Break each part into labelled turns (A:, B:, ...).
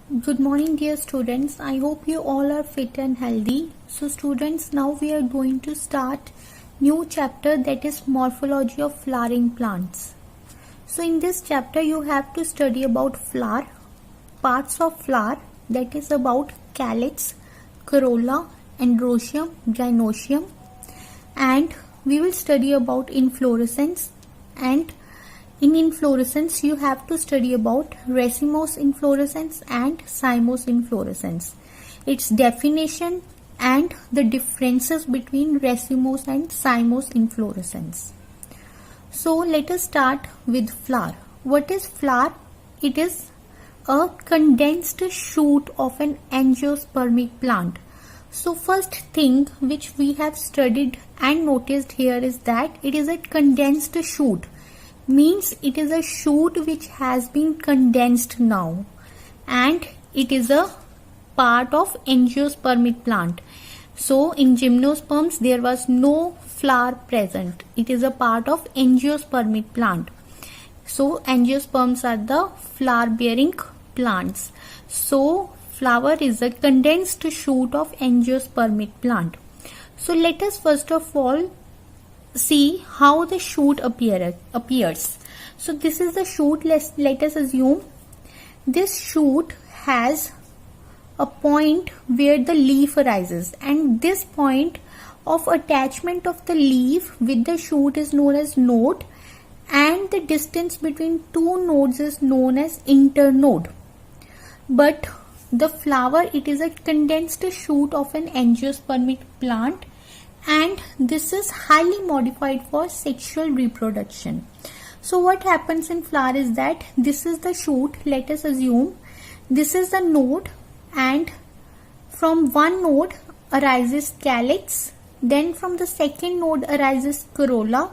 A: Good morning dear students. I hope you all are fit and healthy. So students, now we are going to start new chapter, that is morphology of flowering plants. So in this chapter you have to study about flower, parts of flower, that is about calyx, corolla, androecium, gynoecium, and we will study about inflorescence, and in inflorescence you have to study about racemose inflorescence and cymose inflorescence, its definition and the differences between racemose and cymose inflorescence. So let us start with flower. What is flower? It is a condensed shoot of an angiospermic plant. So first thing which we have studied and noticed here is that it is a condensed shoot. Means it is a shoot which has been condensed now, and it is a part of angiospermic plant. So in gymnosperms there was no flower present. It is a part of angiospermic plant. So angiosperms are the flower bearing plants. So flower is a condensed shoot of angiospermic plant. So let us first of all see how the shoot appears. So this is the shoot. Let us assume this shoot has a point where the leaf arises, and this point of attachment of the leaf with the shoot is known as node, and the distance between two nodes is known as internode. But the flower, it is a condensed shoot of an angiospermic plant, and this is highly modified for sexual reproduction. So what happens in flower is that this is the shoot. Let us assume this is the node, and from one node arises calyx, then from the second node arises corolla,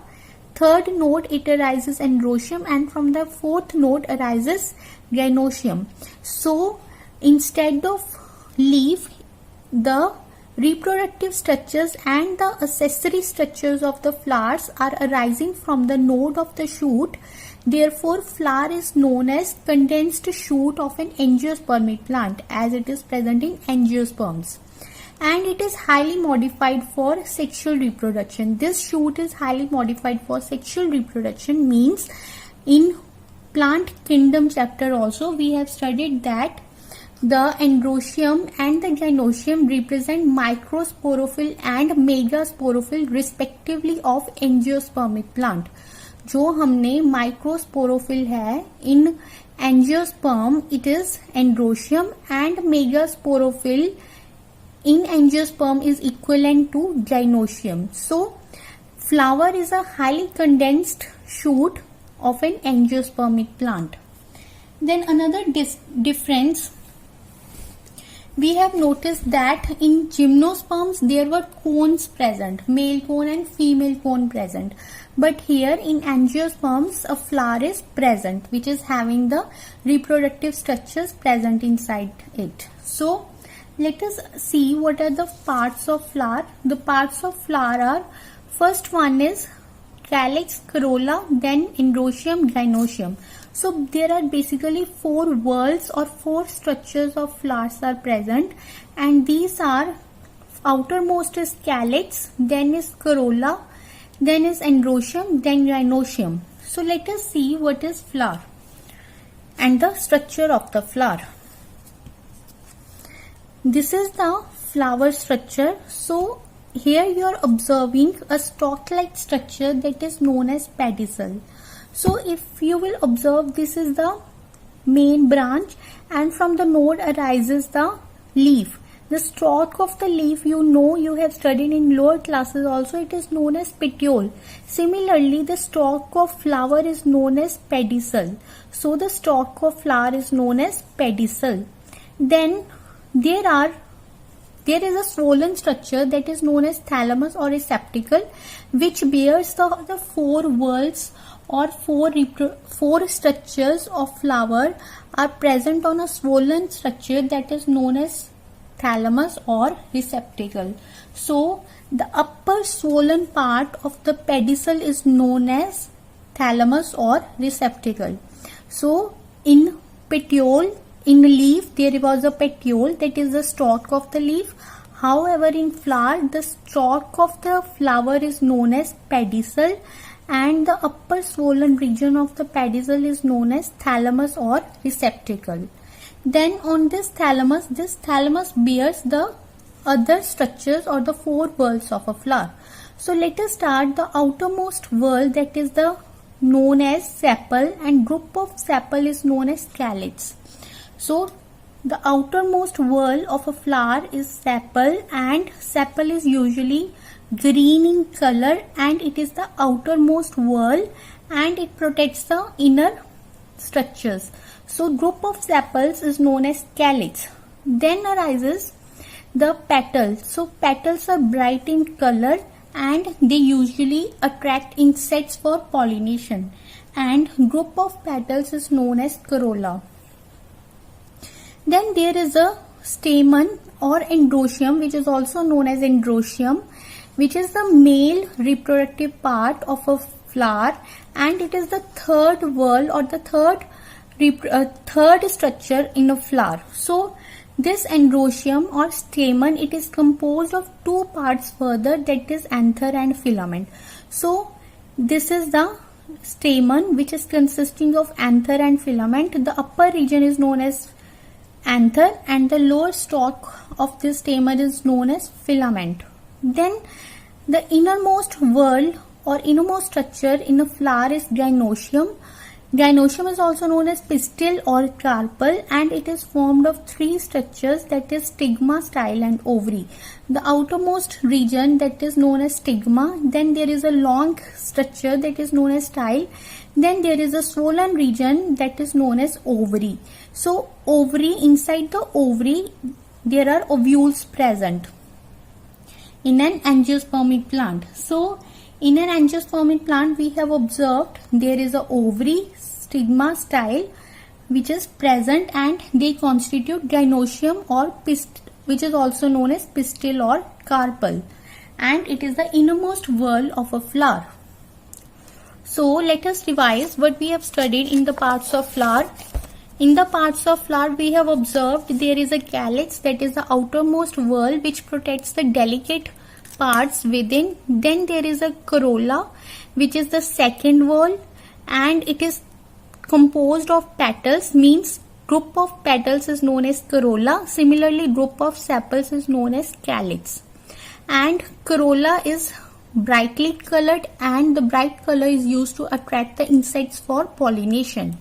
A: third node it arises androecium, and from the fourth node arises gynoecium. So instead of leaf, the reproductive structures and the accessory structures of the flowers are arising from the node of the shoot. Therefore, flower is known as condensed shoot of an angiospermic plant, as it is present in angiosperms, and it is highly modified for sexual reproduction. This shoot is highly modified for sexual reproduction means in plant kingdom chapter also we have studied that the androecium and the gynoecium represent microsporophyll and megasporophyll respectively of angiospermic plant. जो हमने microsporophyll है in angiosperm, it is androecium, and megasporophyll in angiosperm is equivalent to gynoecium. So flower is a highly condensed shoot of an angiospermic plant. Then another difference, we have noticed that in gymnosperms there were cones present, male cone and female cone present, but here in angiosperms a flower is present which is having the reproductive structures present inside it. So let us see what are the parts of flower. The parts of flower are, first one is calyx, corolla, then androecium, gynoecium. So there are basically four whorls or four structures of flowers are present, and these are, outermost is calyx, then is corolla, then is androecium, then gynoecium. So let us see what is flower and the structure of the flower. This is the flower structure. So here you are observing a stalk-like structure that is known as pedicel. So if you will observe, this is the main branch, and from the node arises the leaf. The stalk of the leaf, you know, you have studied in lower classes also, it is known as petiole. Similarly, the stalk of flower is known as pedicel. So the stalk of flower is known as pedicel. Then there is a swollen structure that is known as thalamus or receptacle, which bears the four whorls or four structures of flower are present on a swollen structure that is known as thalamus or receptacle. So the upper swollen part of the pedicel is known as thalamus or receptacle. So in petiole in leaf there was a petiole, that is the stalk of the leaf. However, in flower, the stalk of the flower is known as pedicel, and the upper swollen region of the pedicel is known as thalamus or receptacle. Then on this thalamus bears the other structures or the four whorls of a flower. So let us start the outermost whorl, that is the known as sepal, and group of sepal is known as calyx. So the outermost whorl of a flower is sepal, and sepal is usually green in color, and it is the outermost whorl and it protects the inner structures. So group of sepals is known as calyx. Then arises the petals. So petals are bright in color and they usually attract insects for pollination, and group of petals is known as corolla. Then there is a stamen or androecium, which is also known as androecium, which is the male reproductive part of a flower, and it is the third whorl or the third structure in a flower. So this androecium or stamen, it is composed of two parts further, that is anther and filament. So this is the stamen, which is consisting of anther and filament. The upper region is known as anther and the lower stalk of this stamen is known as filament. Then the innermost whorl or innermost structure in a flower is gynoecium. Gynoecium is also known as pistil or carpel, and it is formed of three structures, that is stigma, style and ovary. The outermost region, that is known as stigma. Then there is a long structure, that is known as style. Then there is a swollen region, that is known as ovary. So ovary, inside the ovary there are ovules present in an angiospermic plant. So in an angiospermic plant we have observed there is a ovary, stigma, style which is present, and they constitute gynoecium or which is also known as pistil or carpel, and it is the innermost whorl of a flower. So let us revise what we have studied in the parts of flower. In the parts of flower we have observed there is a calyx, that is the outermost whorl which protects the delicate parts within. Then there is a corolla, which is the second whorl, and it is composed of petals, means group of petals is known as corolla. Similarly, group of sepals is known as calyx, and corolla is brightly colored, and the bright color is used to attract the insects for pollination.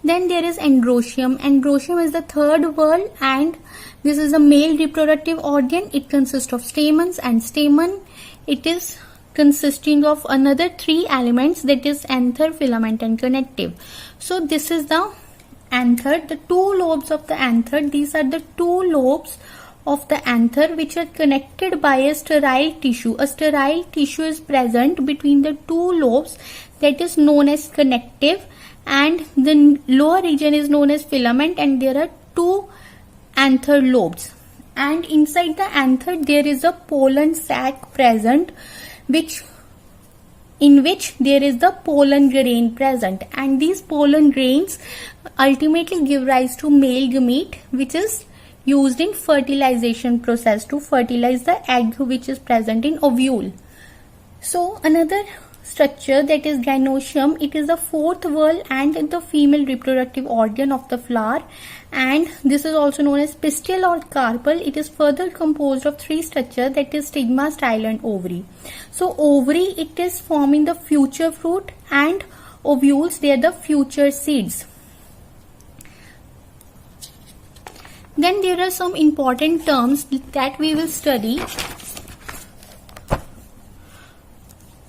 A: Then there is androecium. Androecium is the third whorl, and this is a male reproductive organ. It consists of stamens, and stamen, it is consisting of another three elements, that is anther, filament and connective. So this is the anther, the two lobes of the anther. These are the two lobes of the anther which are connected by a sterile tissue. A sterile tissue is present between the two lobes, that is known as connective, and the lower region is known as filament, and there are two anther lobes. And inside the anther there is a pollen sac present, in which there is the pollen grain present, and these pollen grains ultimately give rise to male gamete, which is used in fertilization process to fertilize the egg which is present in ovule. So another structure, that is gynoecium, it is the fourth whorl and the female reproductive organ of the flower, and this is also known as pistil or carpel. It is further composed of three structures, that is stigma, style and ovary. So ovary, it is forming the future fruit, and ovules, they are the future seeds. Then there are some important terms that we will study.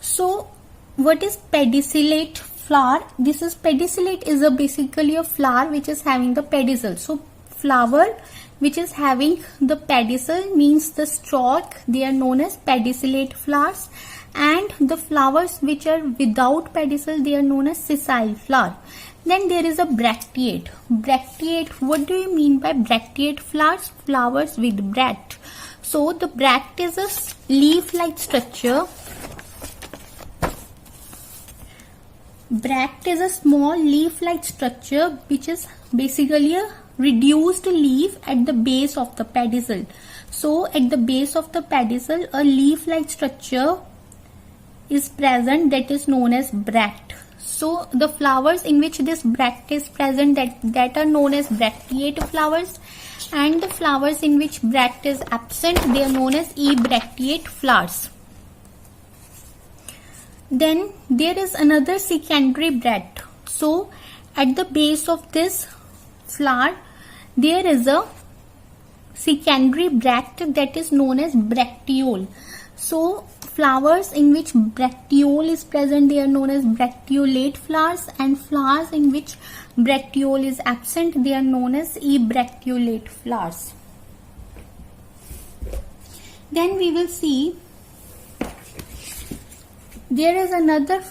A: So what is pedicellate flower? This is pedicellate is basically a flower which is having the pedicel. So flower which is having the pedicel means the stalk, they are known as pedicellate flowers, and the flowers which are without pedicel, they are known as sessile flower. Then there is a bracteate. Bracteate, what do you mean by bracteate flowers? Flowers with bract. So the bract is a leaf-like structure. Bract is a small leaf-like structure which is basically a reduced leaf at the base of the pedicel. So at the base of the pedicel, a leaf-like structure is present that is known as bract. So the flowers in which this bract is present that are known as bracteate flowers, and the flowers in which bract is absent, they are known as abracteate flowers. Then there is another secondary bract. So at the base of this flower there is a secondary bract that is known as bracteole. So flowers in which bracteole is present, they are known as bracteolate flowers, and flowers in which bracteole is absent, they are known as abracteolate flowers. Then we will see there is another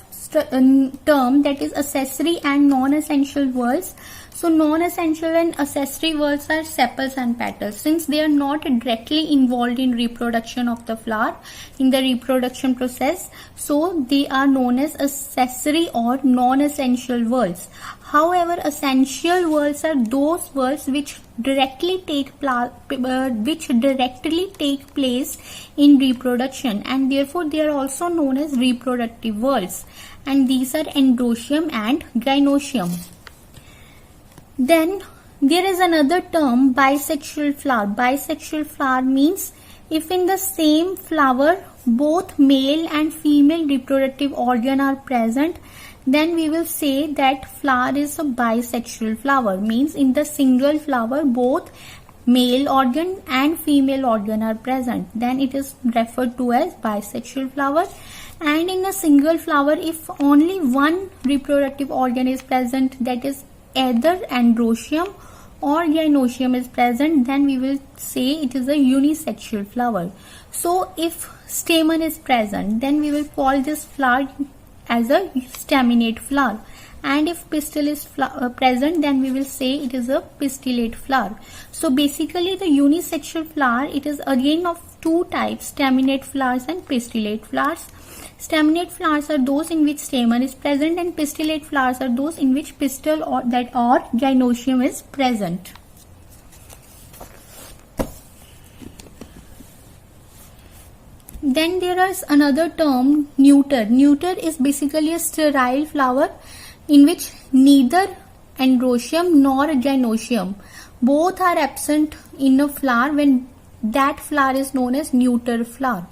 A: term that is accessory and non-essential whorls. So non-essential and accessory whorls are sepals and petals. Since they are not directly involved in reproduction of the flower in the reproduction process, so they are known as accessory or non-essential whorls. However, essential whorls are those whorls which directly take place in reproduction, and therefore they are also known as reproductive whorls, and these are androecium and gynoecium. Then there is another term, bisexual flower. Bisexual flower means if in the same flower both male and female reproductive organ are present, then we will say that flower is a bisexual flower. Means in the single flower both male organ and female organ are present, then it is referred to as bisexual flower. And in a single flower, if only one reproductive organ is present, that is either androecium or gynoecium is present, then we will say it is a unisexual flower. So if stamen is present, then we will call this flower as a staminate flower, and if pistil is present, then we will say it is a pistillate flower. So basically the unisexual flower, it is again of two types, staminate flowers and pistillate flowers. Staminate flowers are those in which stamen is present, and pistillate flowers are those in which pistil or gynoecium is present. Then there is another term, neuter. Neuter is basically a sterile flower in which neither androecium nor gynoecium both are absent in a flower. When that flower is known as neuter flower.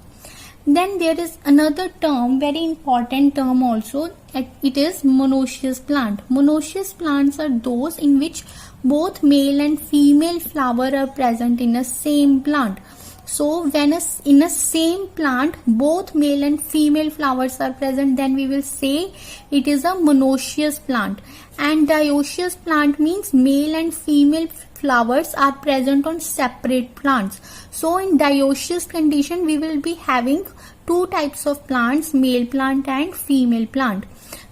A: Then there is another term, very important term also, it is monoecious plant. Monoecious plants are those in which both male and female flower are present in a same plant. So when in a same plant both male and female flowers are present, then we will say it is a monoecious plant. And dioecious plant means male and female flowers are present on separate plants. So in dioecious condition we will be having two types of plants, male plant and female plant.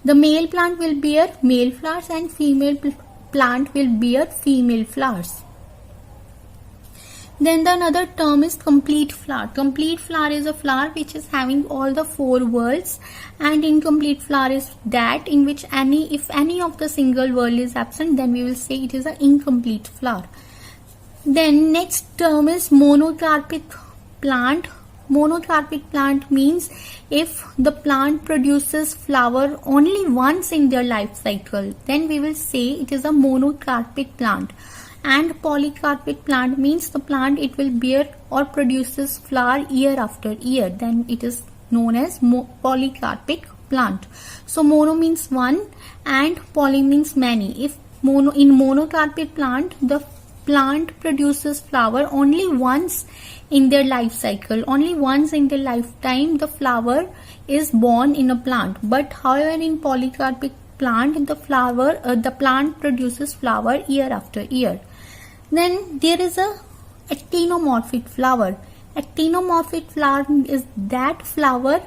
A: The male plant will bear male flowers and female plant will bear female flowers. Then the another term is complete flower. Complete flower is a flower which is having all the four whorls, and incomplete flower is that in which if any of the single whorl is absent, then we will say it is an incomplete flower. Then next term is monocarpic plant. Monocarpic plant means if the plant produces flower only once in their life cycle, then we will say it is a monocarpic plant. And polycarpic plant means the plant it will bear or produces flower year after year, then it is known as polycarpic plant. So mono means one and poly means many. If in monocarpic plant, the plant produces flower only once in their life cycle, only once in their lifetime the flower is born in a plant. But however in polycarpic plant, the plant produces flower year after year. Then there is a actinomorphic flower. Actinomorphic flower is that flower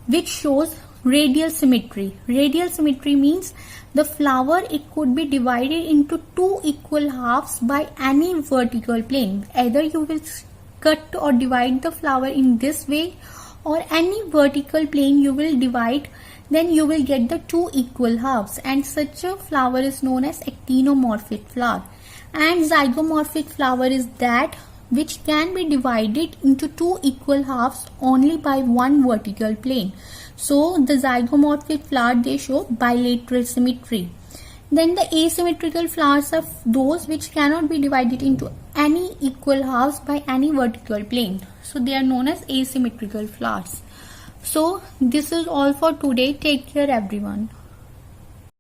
A: which shows radial symmetry. Radial symmetry means the flower it could be divided into two equal halves by any vertical plane. Either you will cut or divide the flower in this way, or any vertical plane you will divide, then you will get the two equal halves, and such a flower is known as actinomorphic flower. And zygomorphic flower is that which can be divided into two equal halves only by one vertical plane. So the zygomorphic flower, they show bilateral symmetry. Then the asymmetrical flowers are those which cannot be divided into any equal halves by any vertical plane. So they are known as asymmetrical flowers. So this is all for today. Take care everyone.